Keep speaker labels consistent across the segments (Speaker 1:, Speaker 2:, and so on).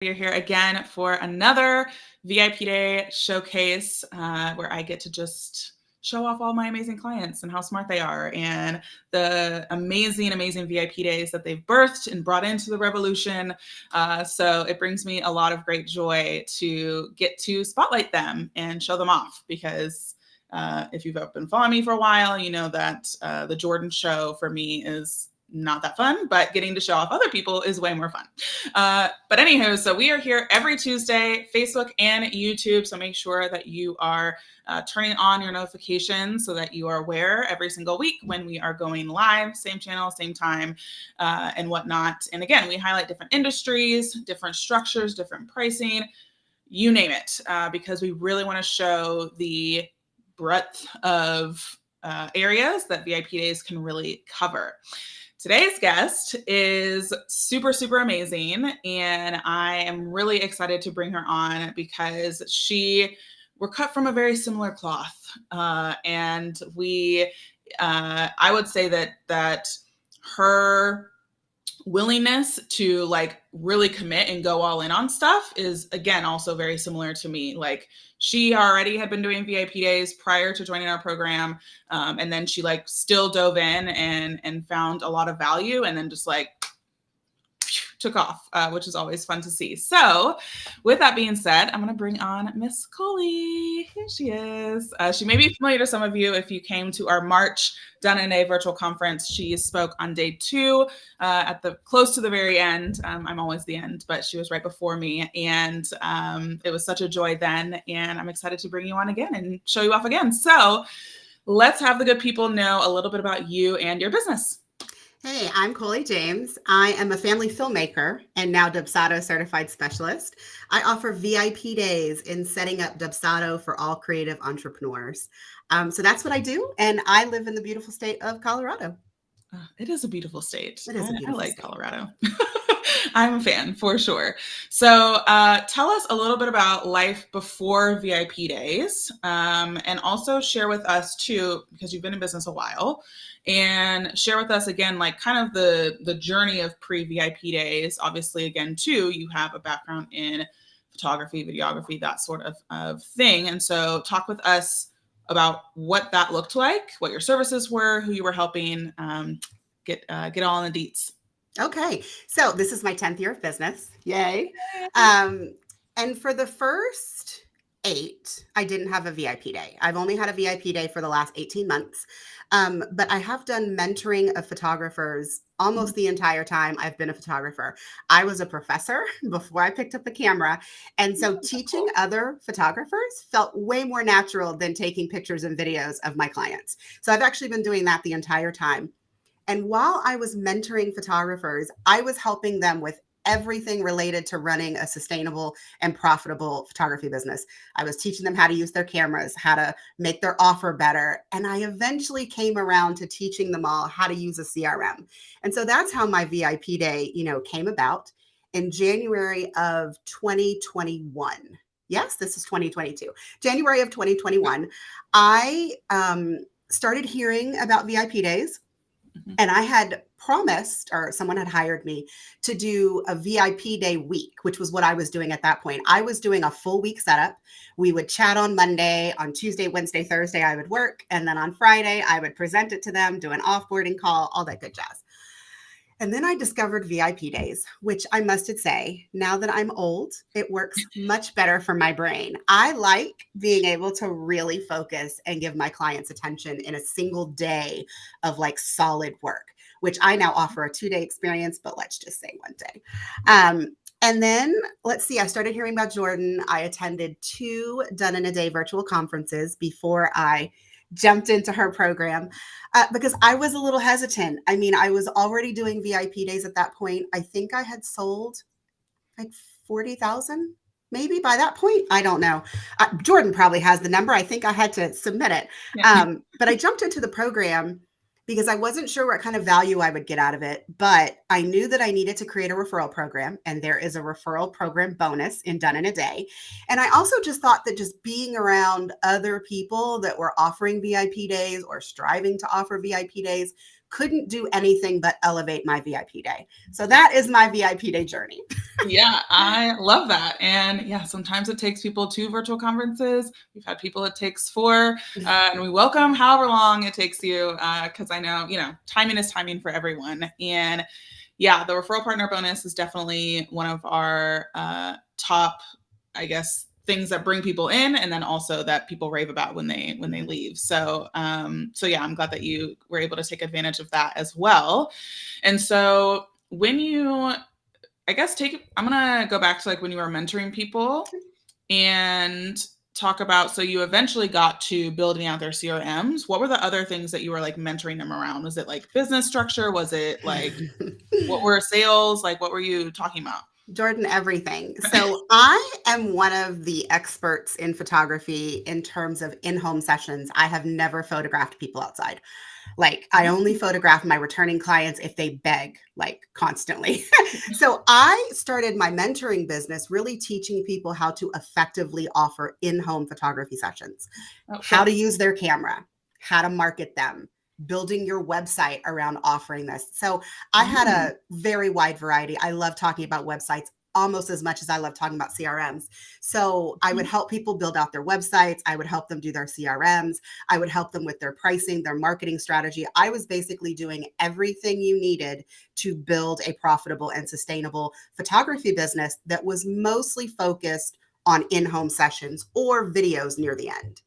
Speaker 1: You're here again for another VIP Day showcase where I get to just show off all my amazing clients and how smart they are and the amazing, amazing VIP days that they've birthed and brought into the revolution. So it brings me a lot of great joy to get to spotlight them and show them off because if you've been following me for a while, you know that the Jordan show for me is not that fun, but getting to show off other people is way more fun. But anywho, so we are here every Tuesday, Facebook and YouTube. So make sure that you are turning on your notifications so that you are aware every single week when we are going live, same channel, same time, and whatnot. And again, we highlight different industries, different structures, different pricing, you name it, because we really want to show the breadth of areas that VIP days can really cover. Today's guest is super, super amazing, and I am really excited to bring her on because we're cut from a very similar cloth, and I would say that her willingness to like really commit and go all in on stuff is again also very similar to me. Like she already had been doing VIP days prior to joining our program, and then she like still dove in and found a lot of value and then just like took off, which is always fun to see. So with that being said, I'm going to bring on Miss Colie. Here she is. She may be familiar to some of you if you came to our March Done in a Virtual Conference. She spoke on day 2 at the close to the very end. I'm always the end, but she was right before me. And it was such a joy then. And I'm excited to bring you on again and show you off again. So let's have the good people know a little bit about you and your business.
Speaker 2: Hey, I'm Colie James. I am a family filmmaker and now Dubsado certified specialist. I offer VIP days in setting up Dubsado for all creative entrepreneurs. So that's what I do. And I live in the beautiful state of Colorado.
Speaker 1: It is a beautiful state.
Speaker 2: It is a beautiful
Speaker 1: I like
Speaker 2: state.
Speaker 1: Colorado. I'm a fan for sure. So tell us a little bit about life before VIP days, and also share with us too, because you've been in business a while, and share with us again, like kind of the journey of pre-VIP days. Obviously, again, too, you have a background in photography, videography, that sort of thing. And so talk with us about what that looked like, what your services were, who you were helping, get all in the deets.
Speaker 2: Okay, so this is my 10th year of business. Yay. And for the first 8, I didn't have a VIP day. I've only had a VIP day for the last 18 months. But I have done mentoring of photographers almost the entire time I've been a photographer. I was a professor before I picked up the camera. And so teaching other photographers felt way more natural than taking pictures and videos of my clients. So I've actually been doing that the entire time. And while I was mentoring photographers, I was helping them with everything related to running a sustainable and profitable photography business. I was teaching them how to use their cameras, how to make their offer better. And I eventually came around to teaching them all how to use a CRM. And so that's how my VIP day, came about in January of 2021. Yes, this is 2022. January of 2021, I started hearing about VIP days. And I had promised, or someone had hired me to do a VIP day week, which was what I was doing at that point. I was doing a full week setup. We would chat on Monday, on Tuesday, Wednesday, Thursday, I would work. And then on Friday, I would present it to them, do an offboarding call, all that good jazz. And then I discovered VIP days, which I must say, now that I'm old, it works much better for my brain. I like being able to really focus and give my clients attention in a single day of like solid work, which I now offer a 2-day experience, but let's just say 1 day. And then let's see, I started hearing about Jordan. I attended 2 Done in a Day virtual conferences before I jumped into her program because I was a little hesitant. I mean, I was already doing VIP days at that point. I think I had sold like 40,000 maybe by that point. I don't know. Jordan probably has the number. I think I had to submit it. Yeah. But I jumped into the program because I wasn't sure what kind of value I would get out of it, but I knew that I needed to create a referral program, and there is a referral program bonus in Done in a Day. And I also just thought that just being around other people that were offering VIP days or striving to offer VIP days couldn't do anything but elevate my VIP day. So that is my VIP day journey.
Speaker 1: Yeah, I love that. And yeah, sometimes it takes people 2 virtual conferences. We've had people it takes 4, and we welcome however long it takes you, because I know, timing is timing for everyone. And yeah, the referral partner bonus is definitely one of our top, I guess, things that bring people in, and then also that people rave about when they leave. So yeah, I'm glad that you were able to take advantage of that as well. And so when you, I'm gonna go back to like when you were mentoring people and talk about, so you eventually got to building out their CRMs. What were the other things that you were like mentoring them around? Was it like business structure? Was it like, what were sales? Like, what were you talking about?
Speaker 2: Jordan, everything. So I am one of the experts in photography in terms of in-home sessions. I have never photographed people outside. Like, I only photograph my returning clients if they beg, like, constantly. So I started my mentoring business really teaching people how to effectively offer in-home photography sessions, how to use their camera, how to market them, building your website around offering this. So I had a very wide variety. I love talking about websites almost as much as I love talking about CRMs. So I would help people build out their websites. I would help them do their CRMs. I would help them with their pricing, their marketing strategy. I was basically doing everything you needed to build a profitable and sustainable photography business that was mostly focused on in-home sessions or videos near the end.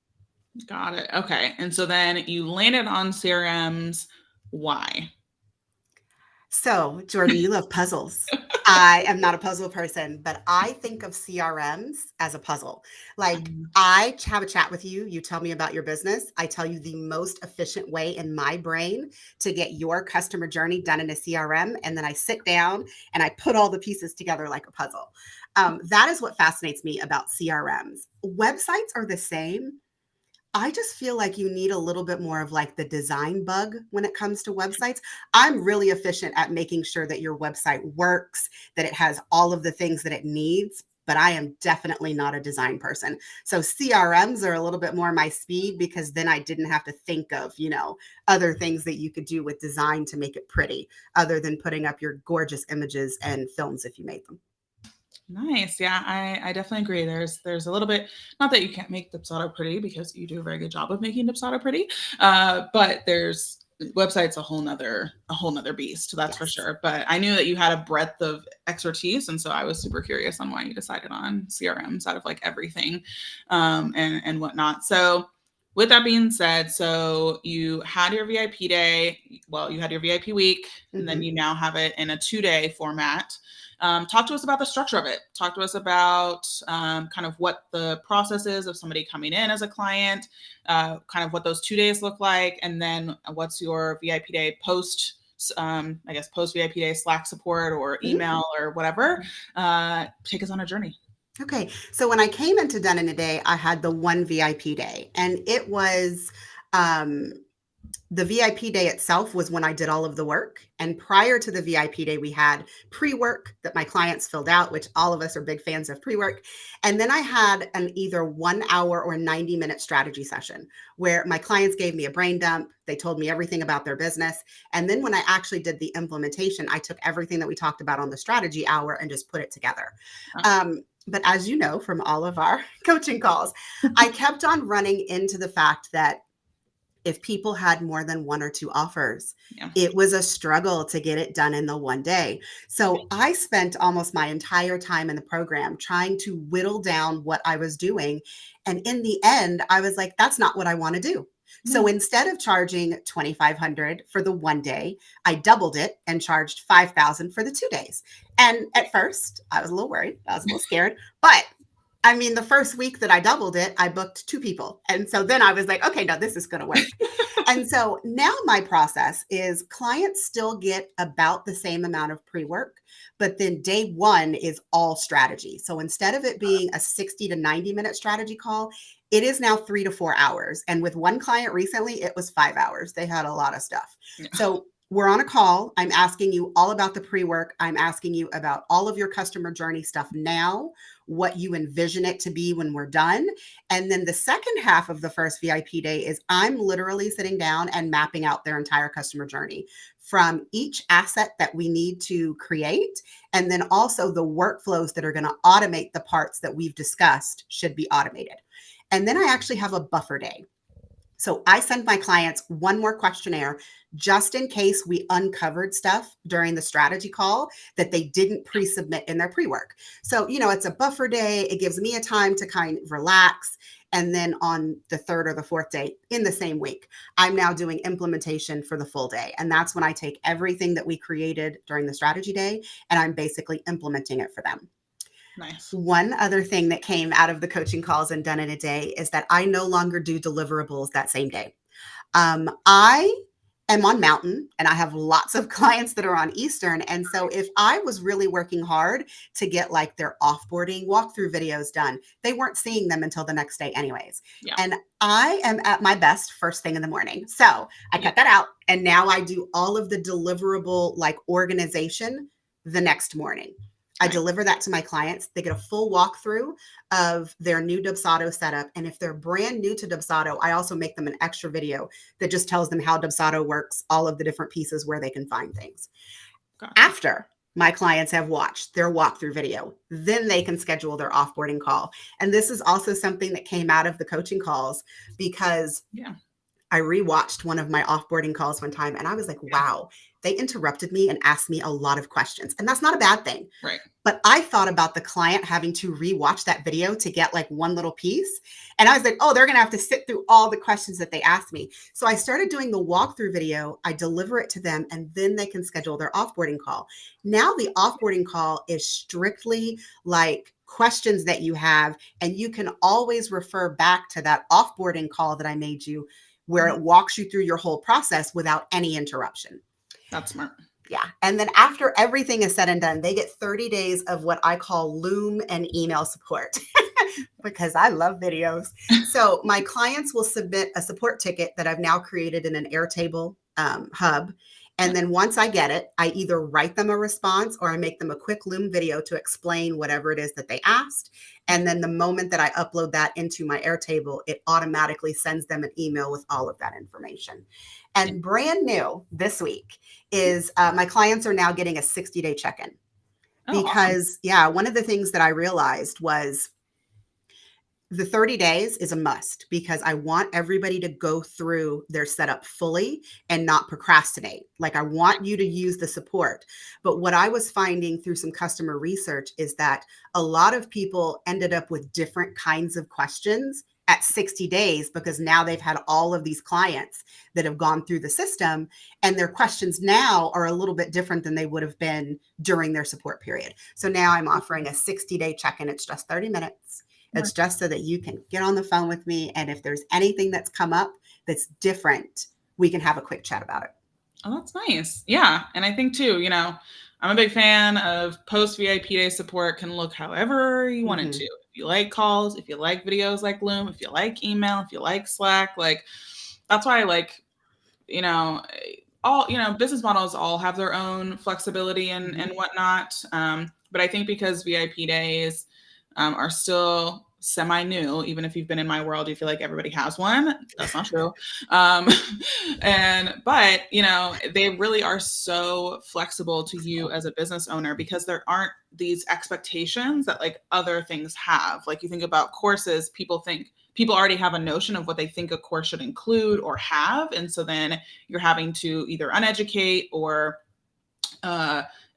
Speaker 1: Got it. Okay. And so then you landed on CRMs. Why?
Speaker 2: So, Jordan, you love puzzles. I am not a puzzle person, but I think of CRMs as a puzzle. Like, I have a chat with you. You tell me about your business. I tell you the most efficient way in my brain to get your customer journey done in a CRM. And then I sit down and I put all the pieces together like a puzzle. That is what fascinates me about CRMs. Websites are the same. I just feel like you need a little bit more of like the design bug when it comes to websites. I'm really efficient at making sure that your website works, that it has all of the things that it needs, but I am definitely not a design person. So CRMs are a little bit more my speed because then I didn't have to think of, other things that you could do with design to make it pretty, other than putting up your gorgeous images and films if you made them.
Speaker 1: Nice. Yeah, I definitely agree. There's a little bit, not that you can't make Dubsado pretty because you do a very good job of making Dubsado pretty, but there's website's a whole nother beast. That's for sure. But I knew that you had a breadth of expertise, and so I was super curious on why you decided on CRMs out of like everything, and whatnot. So with that being said, so you had your VIP day. Well, you had your VIP week, and then you now have it in a 2-day format. Talk to us about the structure of it. Talk to us about kind of what the process is of somebody coming in as a client, kind of what those 2 days look like, and then what's your VIP day post, post VIP day Slack support or email or whatever. Take us on a journey.
Speaker 2: Okay. So when I came into Done in a Day, I had the one VIP day, and it was the VIP day itself was when I did all of the work. And prior to the VIP day, we had pre-work that my clients filled out, which all of us are big fans of pre-work. And then I had an either 1 hour or 90-minute strategy session where my clients gave me a brain dump. They told me everything about their business. And then when I actually did the implementation, I took everything that we talked about on the strategy hour and just put it together. But as you know, from all of our coaching calls, I kept on running into the fact that if people had more than 1 or 2 offers, it was a struggle to get it done in the one day. So I spent almost my entire time in the program trying to whittle down what I was doing. And in the end, I was like, that's not what I want to do. So instead of charging $2,500 for the one day, I doubled it and charged $5,000 for the 2 days. And at first I was a little worried. I was a little scared, but I mean, the first week that I doubled it, I booked 2 people. And so then I was like, okay, no, this is going to work. And so now my process is clients still get about the same amount of pre-work, but then day 1 is all strategy. So instead of it being a 60 to 90-minute strategy call, it is now 3 to 4 hours. And with one client recently, it was 5 hours. They had a lot of stuff. So we're on a call. I'm asking you all about the pre-work. I'm asking you about all of your customer journey stuff now, what you envision it to be when we're done. And then the second half of the first VIP day is I'm literally sitting down and mapping out their entire customer journey from each asset that we need to create. And then also the workflows that are going to automate the parts that we've discussed should be automated. And then I actually have a buffer day. So I send my clients one more questionnaire just in case we uncovered stuff during the strategy call that they didn't pre-submit in their pre-work. So, it's a buffer day. It gives me a time to kind of relax. And then on the third or the fourth day in the same week, I'm now doing implementation for the full day. And that's when I take everything that we created during the strategy day and I'm basically implementing it for them.
Speaker 1: Nice.
Speaker 2: One other thing that came out of the coaching calls and done in a day is that I no longer do deliverables that same day. I am on Mountain and I have lots of clients that are on Eastern. And so if I was really working hard to get like their offboarding walkthrough videos done, they weren't seeing them until the next day anyways.
Speaker 1: Yeah.
Speaker 2: And I am at my best first thing in the morning. So I cut that out. And now I do all of the deliverable like organization the next morning. I deliver that to my clients. They get a full walkthrough of their new Dubsado setup. And if they're brand new to Dubsado, I also make them an extra video that just tells them how Dubsado works, all of the different pieces where they can find things. After my clients have watched their walkthrough video, then they can schedule their offboarding call. And this is also something that came out of the coaching calls because I rewatched one of my offboarding calls one time and I was like, wow, they interrupted me and asked me a lot of questions. And that's not a bad thing.
Speaker 1: Right.
Speaker 2: But I thought about the client having to rewatch that video to get like one little piece. And I was like, oh, they're going to have to sit through all the questions that they asked me. So I started doing the walkthrough video. I deliver it to them and then they can schedule their offboarding call. Now the offboarding call is strictly like questions that you have, and you can always refer back to that offboarding call that I made you where it walks you through your whole process without any interruption.
Speaker 1: That's smart.
Speaker 2: Yeah. And then after everything is said and done, they get 30 days of what I call Loom and email support because I love videos. So my clients will submit a support ticket that I've now created in an Airtable hub. And then once I get it, I either write them a response or I make them a quick Loom video to explain whatever it is that they asked. And then the moment that I upload that into my Airtable, it automatically sends them an email with all of that information. And brand new this week is my clients are now getting a 60-day check-in. Because, one of the things that I realized was the 30 days is a must because I want everybody to go through their setup fully and not procrastinate. Like I want you to use the support. But what I was finding through some customer research is that a lot of people ended up with different kinds of questions at 60 days because now they've had all of these clients that have gone through the system and their questions now are a little bit different than they would have been during their support period. So now I'm offering a 60-day check-in. It's just 30 minutes. It's just so that you can get on the phone with me. And if there's anything that's come up that's different, we can have a quick chat about it.
Speaker 1: Oh, that's nice. Yeah. And I think too, I'm a big fan of post VIP day support can look however you want it to. If you like calls, if you like videos like Loom, if you like email, if you like Slack, like that's why I like, all, business models all have their own flexibility and whatnot. But I think because VIP days are still semi-new, even if you've been in my world, you feel like everybody has one. That's not true. But they really are so flexible to you as a business owner because there aren't these expectations that like other things have. Like you think about courses, people already have a notion of what they think a course should include or have. And so then you're having to either uneducate or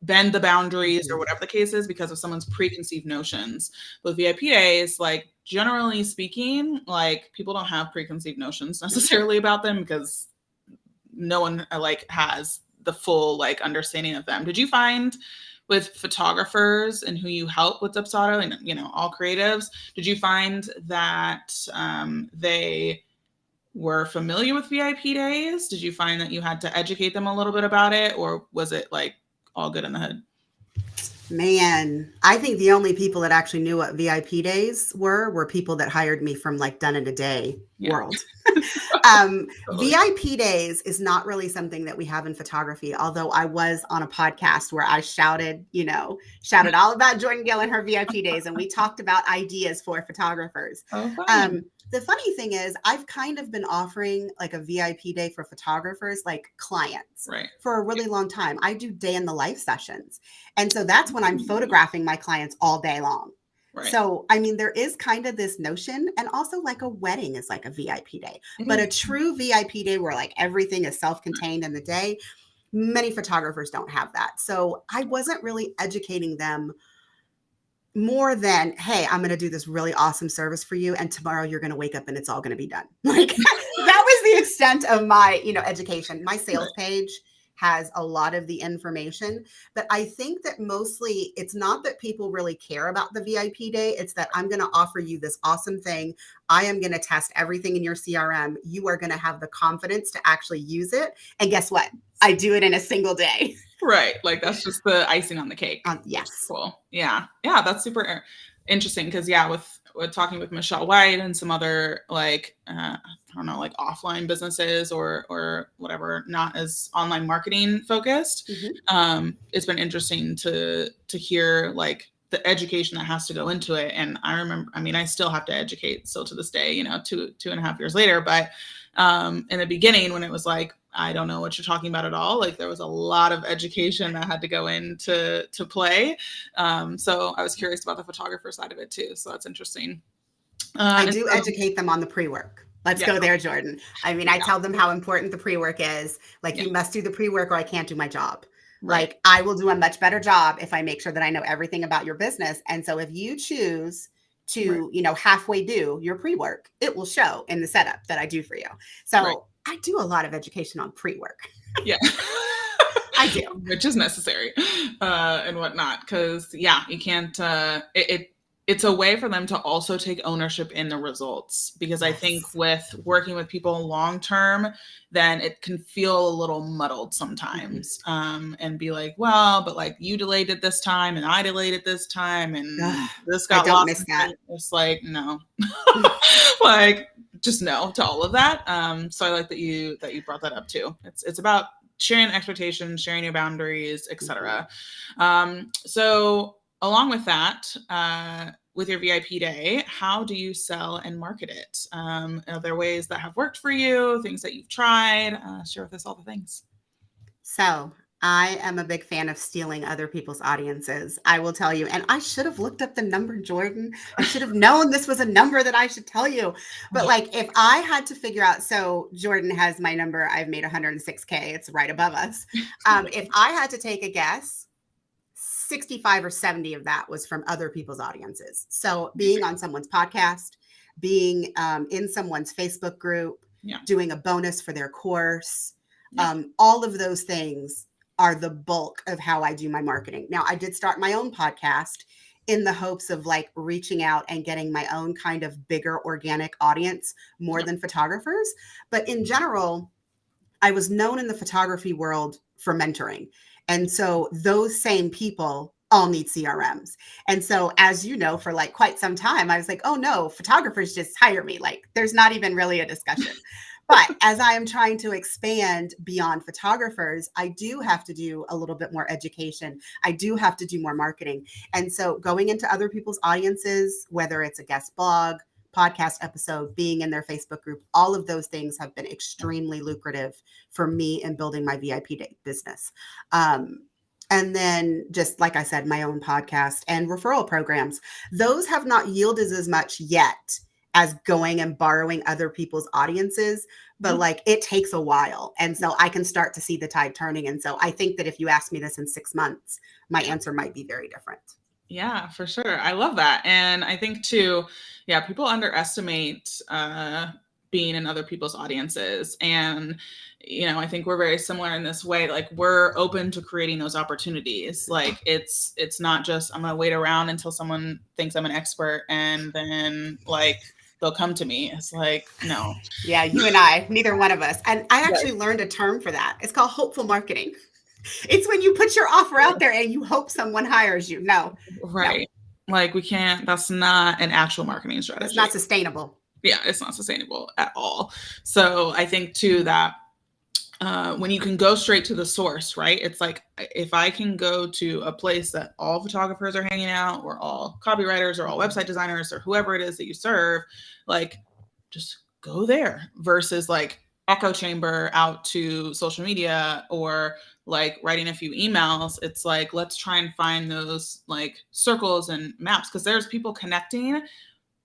Speaker 1: bend the boundaries or whatever the case is because of someone's preconceived notions. With VIP days, like generally speaking, like people don't have preconceived notions necessarily about them because no one like has the full like understanding of them. Did you find with photographers and who you help with Dubsado and all creatives, did you find that they were familiar with VIP days? Did you find that you had to educate them a little bit about it, or was it like all good in the hood?
Speaker 2: Man, I think the only people that actually knew what VIP days were people that hired me from like done in a day
Speaker 1: Yeah,
Speaker 2: world.
Speaker 1: totally.
Speaker 2: VIP days is not really something that we have in photography, although I was on a podcast where I shouted all about Jordan Gill and her VIP days, and we talked about ideas for photographers.
Speaker 1: Oh, fun.
Speaker 2: The funny thing is, I've kind of been offering like a VIP day for photographers, like clients,
Speaker 1: Right.
Speaker 2: for a really long time. I do day in the life sessions. And so that's when I'm
Speaker 1: Ooh,
Speaker 2: photographing my clients all day long.
Speaker 1: right.
Speaker 2: So, I mean, there is kind of this notion, and also like a wedding is like a VIP day,
Speaker 1: It
Speaker 2: but
Speaker 1: is.
Speaker 2: a true VIP day where like everything is self contained in the day, many photographers don't have that. So, I wasn't really educating them more than, hey, I'm going to do this really awesome service for you. And tomorrow you're going to wake up and it's all going to be done. Like that was the extent of my, education. My
Speaker 1: Right.
Speaker 2: sales page has a lot of the information, but I think that mostly it's not that people really care about the VIP day. It's that I'm going to offer you this awesome thing. I am going to test everything in your CRM. You are going to have the confidence to actually use it. And guess what? I do it in a single day.
Speaker 1: Right. Like that's just the icing on the cake, which is
Speaker 2: Yes.
Speaker 1: cool. Yeah. Yeah. That's super interesting because, yeah, with talking with Michelle White and some other like, I don't know, like offline businesses or whatever, not as online marketing focused. It's been interesting to hear like the education that has to go into it. And I remember, I mean, I still have to educate still to this day, 2.5 years later, but in the beginning when it was like, I don't know what you're talking about at all. Like there was a lot of education that had to go into play. So I was curious about the photographer side of it too. So that's interesting.
Speaker 2: I
Speaker 1: And
Speaker 2: do
Speaker 1: so,
Speaker 2: educate them on the pre-work. Let's
Speaker 1: yeah,
Speaker 2: go there, Jordan. I mean, I
Speaker 1: yeah,
Speaker 2: tell them how important the pre-work is. Like,
Speaker 1: yeah,
Speaker 2: you must do the pre-work or I can't do my job.
Speaker 1: right,
Speaker 2: Like, I will do a much better job if I make sure that I know everything about your business. And so if you choose
Speaker 1: right,
Speaker 2: to, halfway do your pre-work, it will show in the setup that I do for you.
Speaker 1: right,
Speaker 2: So I do a lot of education on pre-work.
Speaker 1: yeah.
Speaker 2: I do.
Speaker 1: Which is necessary and whatnot because yeah you can't it's a way for them to also take ownership in the results because I think
Speaker 2: Yes.
Speaker 1: with working with people long term then it can feel a little muddled
Speaker 2: Mhm.
Speaker 1: sometimes and be like well but like you delayed it this time and I delayed it this time and
Speaker 2: Ugh,
Speaker 1: this
Speaker 2: I
Speaker 1: got
Speaker 2: don't
Speaker 1: lost
Speaker 2: miss
Speaker 1: in
Speaker 2: that.
Speaker 1: it's like no like just no to all of that so I like that you brought that up too it's about sharing expectations, sharing your boundaries,
Speaker 2: Mhm.
Speaker 1: etc. So along with that, with your VIP day, how do you sell and market it? Are there ways that have worked for you? Things that you've tried? Share with us all the things.
Speaker 2: So I am a big fan of stealing other people's audiences. I will tell you. And I should have looked up the number, Jordan. I should have known this was a number that I should tell you. But like if I had to figure out, so Jordan has my number, I've made 106K. It's right above us. If I had to take a guess, 65 or 70 of that was from other people's audiences. So being on someone's podcast, being in someone's Facebook group,
Speaker 1: Yeah,
Speaker 2: doing a bonus for their course,
Speaker 1: yeah,
Speaker 2: all of those things are the bulk of how I do my marketing. Now, I did start my own podcast in the hopes of like reaching out and getting my own kind of bigger organic audience more
Speaker 1: yeah,
Speaker 2: than photographers. But in general, I was known in the photography world for mentoring. And so those same people all need CRMs. And so, as you know, for like quite some time, I was like, oh no, photographers just hire me. Like, there's not even really a discussion. But as I am trying to expand beyond photographers, I do have to do a little bit more education. I do have to do more marketing. And so, going into other people's audiences, whether it's a guest blog, podcast episode, being in their Facebook group, all of those things have been extremely lucrative for me in building my VIP business. And then, just like I said, my own podcast and referral programs, those have not yielded as much yet as going and borrowing other people's audiences. But
Speaker 1: yeah.
Speaker 2: like it takes a while. And so I can start to see the tide turning. And so I think that if you ask me this in 6 months, my answer might be very different.
Speaker 1: Yeah, for sure. I love that. And I think too, yeah, people underestimate being in other people's audiences. And, I think we're very similar in this way. Like we're open to creating those opportunities. Like it's not just I'm gonna wait around until someone thinks I'm an expert and then like they'll come to me. It's like, no.
Speaker 2: Yeah, you and I, neither one of us. And I
Speaker 1: Right.
Speaker 2: actually learned a term for that. It's called hopeful marketing. It's when you put your offer out there and you hope someone hires you. No, no,
Speaker 1: Right. Like we can't, that's not an actual marketing
Speaker 2: it's
Speaker 1: strategy.
Speaker 2: not sustainable.
Speaker 1: Yeah, it's not sustainable at all. So I think too that when you can go straight to the source, right? It's like if I can go to a place that all photographers are hanging out, or all copywriters, or all website designers, or whoever it is that you serve, like just go there versus like echo chamber out to social media, or like writing a few emails. It's like, let's try and find those like circles and maps, because there's people connecting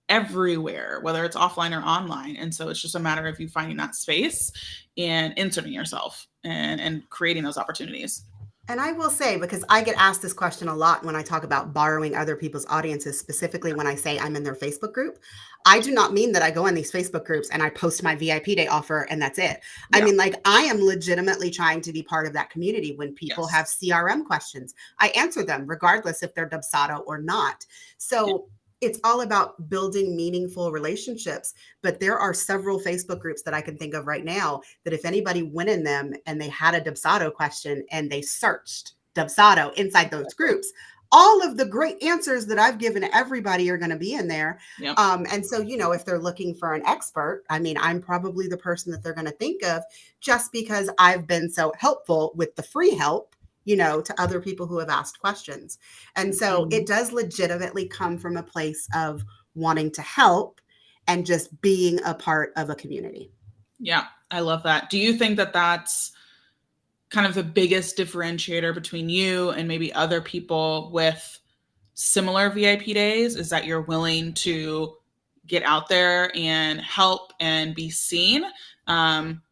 Speaker 1: everywhere, whether it's offline or online. And so it's just a matter of you finding that space and inserting yourself and creating those opportunities.
Speaker 2: And I will say, because I get asked this question a lot when I talk about borrowing other people's audiences, specifically when I say I'm in their Facebook group, I do not mean that I go in these Facebook groups and I post my VIP day offer and that's it.
Speaker 1: Yeah.
Speaker 2: I mean, like, I am legitimately trying to be part of that community. When people
Speaker 1: Yes.
Speaker 2: have CRM questions, I answer them regardless if they're Dubsado or not. So it's all about building meaningful relationships. But there are several Facebook groups that I can think of right now that if anybody went in them and they had a Dubsado question and they searched Dubsado inside those groups, all of the great answers that I've given everybody are going to be in there.
Speaker 1: Yep.
Speaker 2: And so, you know, if they're looking for an expert, I mean, I'm probably the person that they're going to think of, just because I've been so helpful with the free help, you know, to other people who have asked questions. And so it does legitimately come from a place of wanting to help and just being a part of a community.
Speaker 1: Yeah, I love that. Do you think that that's kind of the biggest differentiator between you and maybe other people with similar VIP days, is that you're willing to get out there and help and be seen?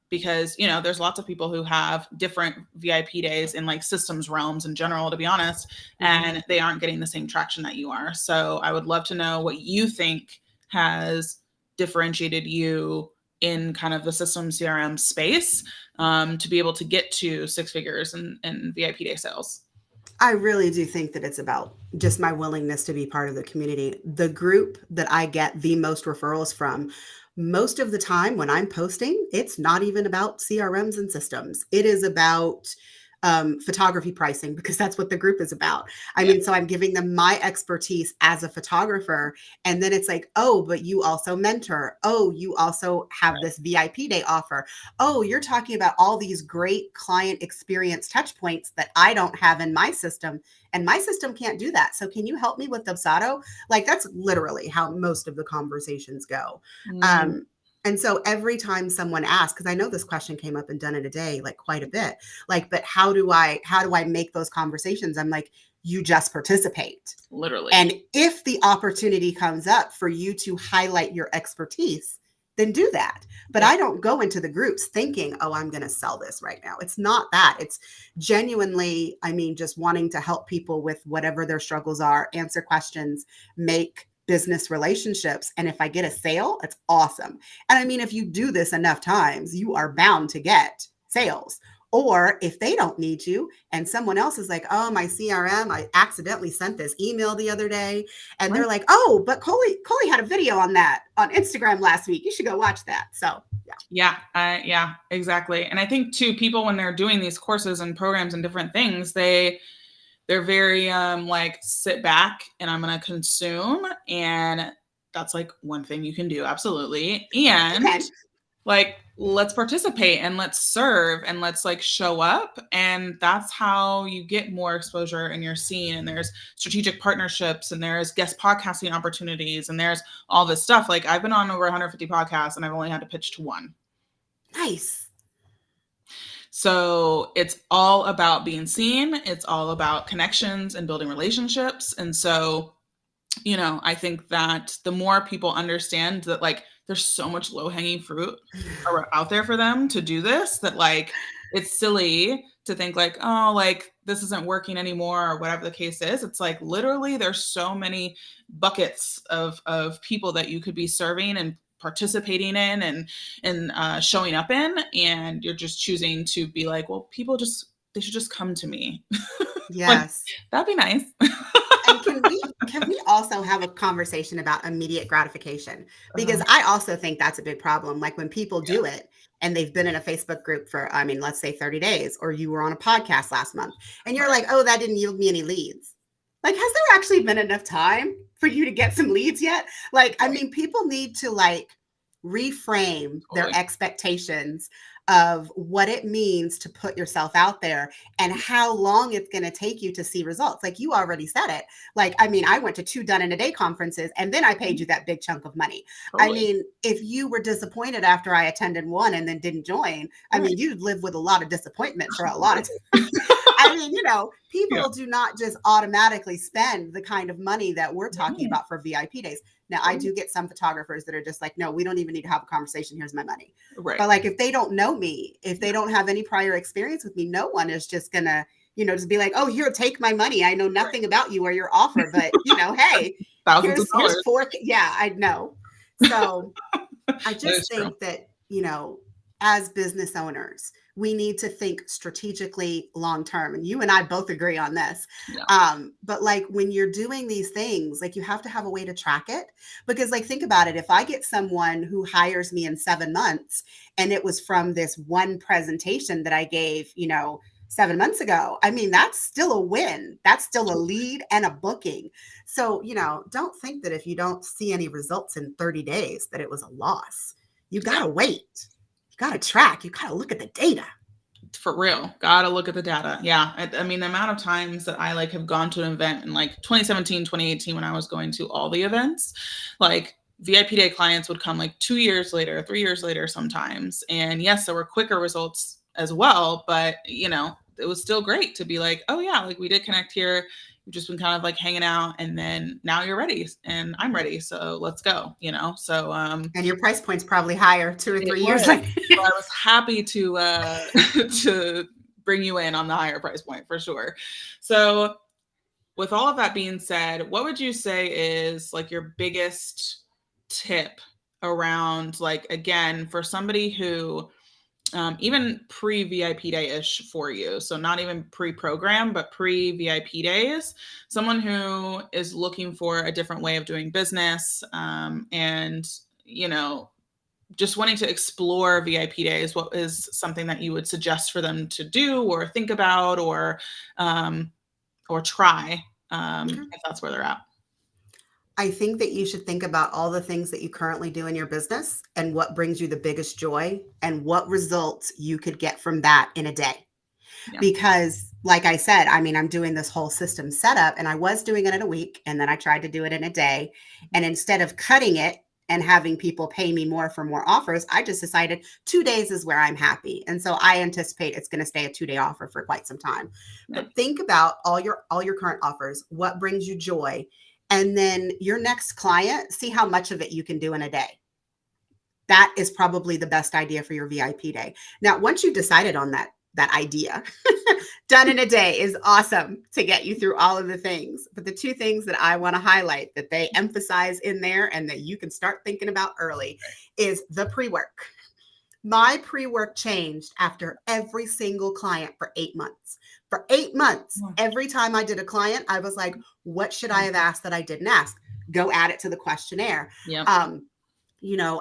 Speaker 1: Because, you know, there's lots of people who have different VIP days in like systems realms in general, to be honest, and they aren't getting the same traction that you are. So I would love to know what you think has differentiated you in kind of the system CRM space, to be able to get to six figures in VIP day sales.
Speaker 2: I really do think that it's about just my willingness to be part of the community. The group that I get the most referrals from, most of the time when I'm posting, it's not even about CRMs and systems. It is about photography pricing, because that's what the group is about. I mean, so I'm giving them my expertise as a photographer. And then it's like, oh, but you also mentor. Oh, you also have this VIP day offer. Oh, you're talking about all these great client experience touch points that I don't have in my system. And my system can't do that. So can you help me with Dubsado? Like, that's literally how most of the conversations go. And so every time someone asks, because I know this question came up in Done in a Day, like quite a bit, like, but how do I make those conversations? I'm like, you just participate.
Speaker 1: Literally.
Speaker 2: And if the opportunity comes up for you to highlight your expertise, then do that. But I don't go into the groups thinking, oh, I'm going to sell this right now. It's not that. It's genuinely, I mean, just wanting to help people with whatever their struggles are, answer questions, make business relationships. And if I get a sale, it's awesome. And I mean, if you do this enough times, you are bound to get sales. Or if they don't need you and someone else is like, oh, my CRM, I accidentally sent this email the other day. And they're like, oh, but Colie had a video on that on Instagram last week. You should go watch that. So
Speaker 1: yeah, exactly. And I think too, people, when they're doing these courses and programs and different things, they're very like, sit back and I'm going to consume. And that's like one thing you can do. Absolutely. And like, let's participate and let's serve and let's like show up. And that's how you get more exposure in your scene. And there's strategic partnerships and there's guest podcasting opportunities and there's all this stuff. Like, I've been on over 150 podcasts and I've only had to pitch to one.
Speaker 2: Nice.
Speaker 1: So it's all about being seen. It's all about connections and building relationships. And so, you know, I think that the more people understand that, like, there's so much low-hanging fruit out there for them to do this, that like, it's silly to think like, oh, like this isn't working anymore or whatever the case is. It's like, literally, there's so many buckets of people that you could be serving and participating in and showing up in, and you're just choosing to be like, well, they should just come to me.
Speaker 2: Yes.
Speaker 1: Like, that'd be nice.
Speaker 2: And can we also have a conversation about immediate gratification? Because
Speaker 1: Uh,
Speaker 2: I also think that's a big problem. Like when people
Speaker 1: yeah,
Speaker 2: do it and they've been in a Facebook group for, I mean, let's say 30 days, or you were on a podcast last month and you're
Speaker 1: right.
Speaker 2: like, oh, that didn't yield me any leads. Like, has there actually been enough time for you to get some leads yet? Like, I
Speaker 1: Right.
Speaker 2: mean, people need to like reframe their
Speaker 1: Totally.
Speaker 2: expectations of what it means to put yourself out there and how long it's going to take you to see results. Like you already said it. Like, I mean, I went to 2 done in a day conferences and then I paid
Speaker 1: Mhm.
Speaker 2: you that big chunk of money. I
Speaker 1: Totally.
Speaker 2: mean, if you were disappointed after I attended one and then didn't join, I
Speaker 1: Right.
Speaker 2: mean, you'd live with a lot of disappointment for a lot of time. I mean,
Speaker 1: Yeah.
Speaker 2: people do not just automatically spend the kind of money that we're talking
Speaker 1: No,
Speaker 2: about for VIP days. Now, I
Speaker 1: totally.
Speaker 2: do get some photographers that are just like, no, we don't even need to have a conversation. Here's my money.
Speaker 1: Right.
Speaker 2: But like, if they don't know me, if they
Speaker 1: Yeah.
Speaker 2: don't have any prior experience with me, no one is just gonna, just be like, oh, here, take my money. I know
Speaker 1: Right.
Speaker 2: nothing about you or your offer, but hey,
Speaker 1: Thousands of
Speaker 2: here's
Speaker 1: dollars.
Speaker 2: four. Yeah, I know. So I
Speaker 1: That
Speaker 2: just
Speaker 1: is true.
Speaker 2: think that, as business owners, we need to think strategically long term. And you and I both agree on this.
Speaker 1: Yeah.
Speaker 2: But like when you're doing these things, like you have to have a way to track it. Because, like, think about it. If I get someone who hires me in 7 months and it was from this one presentation that I gave, 7 months ago, I mean, that's still a win. That's still a lead and a booking. So, don't think that if you don't see any results in 30 days, that it was a loss. You got
Speaker 1: Yeah.
Speaker 2: to wait. You got to track. You got to look at the data.
Speaker 1: For real. Gotta look at the data. Yeah. I mean, the amount of times that I like have gone to an event in like 2017, 2018, when I was going to all the events, like VIP day clients would come like 2 years later, 3 years later sometimes. And yes, there were quicker results as well, but it was still great to be like, oh yeah, like we did connect here. We've just been kind of like hanging out, and then now you're ready and I'm ready. So let's go, So
Speaker 2: And your price point's probably higher 2 or 3 years
Speaker 1: was.
Speaker 2: later.
Speaker 1: So I was happy to to bring you in on the higher price point for sure. So with all of that being said, what would you say is like your biggest tip around, like, again, for somebody who even pre VIP day ish for you, so not even pre program, but pre VIP days, someone who is looking for a different way of doing business, and you know just wanting to explore VIP days, what is something that you would suggest for them to do or think about, um, or try,
Speaker 2: Okay.
Speaker 1: if that's where they're at?
Speaker 2: I think that you should think about all the things that you currently do in your business and what brings you the biggest joy and what results you could get from that in a day.
Speaker 1: Yeah.
Speaker 2: Because, like I said, I mean, I'm doing this whole system setup and I was doing it in a week and then I tried to do it in a day. And instead of cutting it and having people pay me more for more offers, I just decided 2 days is where I'm happy. And so I anticipate it's going to stay a 2-day offer for quite some time.
Speaker 1: Nice.
Speaker 2: But think about all your current offers, what brings you joy, and then your next client, see how much of it you can do in a day. That is probably the best idea for your VIP day. Now, once you've decided on that idea, done in a day is awesome to get you through all of the things. But the two things that I want to highlight that they emphasize in there and that you can start thinking about early is the pre-work. My pre-work changed after every single client for 8 months. For 8 months,
Speaker 1: Yeah.
Speaker 2: every time I did a client, I was like, what should I have asked that I didn't ask? Go add it to the questionnaire.
Speaker 1: Yeah.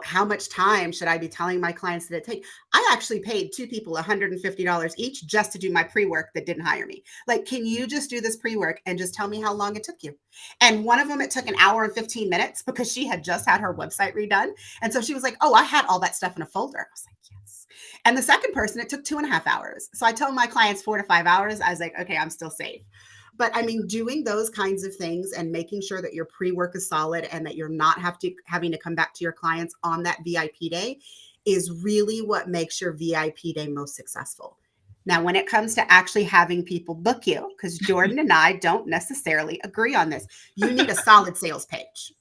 Speaker 2: How much time should I be telling my clients that it take? I actually paid 2 people $150 each just to do my pre-work that didn't hire me. Like, can you just do this pre-work and just tell me how long it took you? And one of them, it took an hour and 15 minutes because she had just had her website redone. And so she was like, oh, I had all that stuff in a folder. I was like, yes. And the second person, it took 2.5 hours. So I tell my clients 4 to 5 hours. I was like, okay, I'm still safe. But I mean, doing those kinds of things and making sure that your pre-work is solid and that you're not having to come back to your clients on that VIP day is really what makes your VIP day most successful. Now, when it comes to actually having people book you, because Jordan and I don't necessarily agree on this, you need a solid sales page.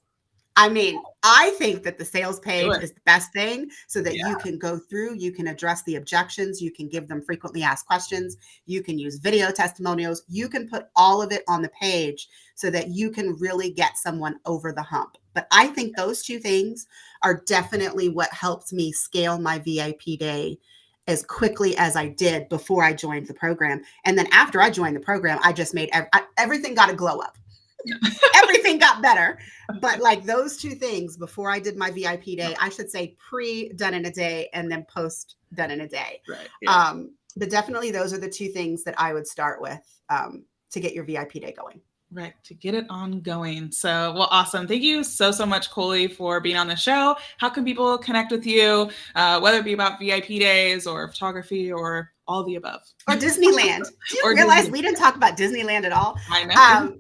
Speaker 2: I mean, I think that the sales
Speaker 1: Do
Speaker 2: page
Speaker 1: it.
Speaker 2: is the best thing so that
Speaker 1: Yeah.
Speaker 2: you can go through, you can address the objections, you can give them frequently asked questions, you can use video testimonials, you can put all of it on the page so that you can really get someone over the hump. But I think those two things are definitely what helps me scale my VIP day as quickly as I did before I joined the program. And then after I joined the program, I just made everything got a glow up. everything got better. But like those two things before I did my VIP day, I should say pre done in a day and then post done in a day.
Speaker 1: Right. Yeah.
Speaker 2: But definitely those are the two things that I would start with to get your VIP day going.
Speaker 1: Right, to get it ongoing. So, well, awesome. Thank you so much, Colie, for being on the show. How can people connect with you, whether it be about VIP days or photography or all the above?
Speaker 2: Or Disneyland. Do you realize we didn't talk about Disneyland at all?
Speaker 1: I know.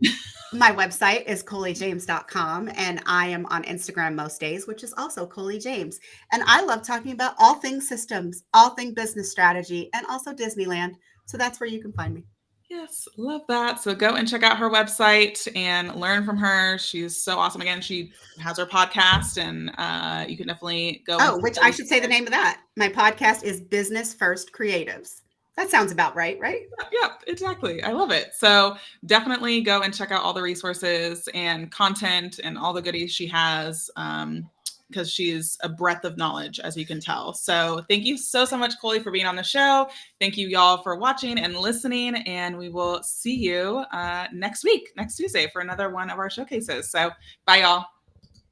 Speaker 2: My website is coliejames.com, and I am on Instagram most days, which is also Colie James. And I love talking about all things systems, all things business strategy, and also Disneyland. So that's where you can find me.
Speaker 1: Yes, love that. So go and check out her website and learn from her. She's so awesome. Again, she has her podcast, and you can definitely go.
Speaker 2: Oh, which I should say the name of that. My podcast is Business First Creatives. That sounds about right, right?
Speaker 1: Yep, exactly. I love it. So definitely go and check out all the resources and content and all the goodies she has. Because she's a breadth of knowledge, as you can tell. So thank you so much, Colie, for being on the show. Thank you, y'all, for watching and listening. And we will see you next week, next Tuesday, for another one of our showcases. So bye, y'all.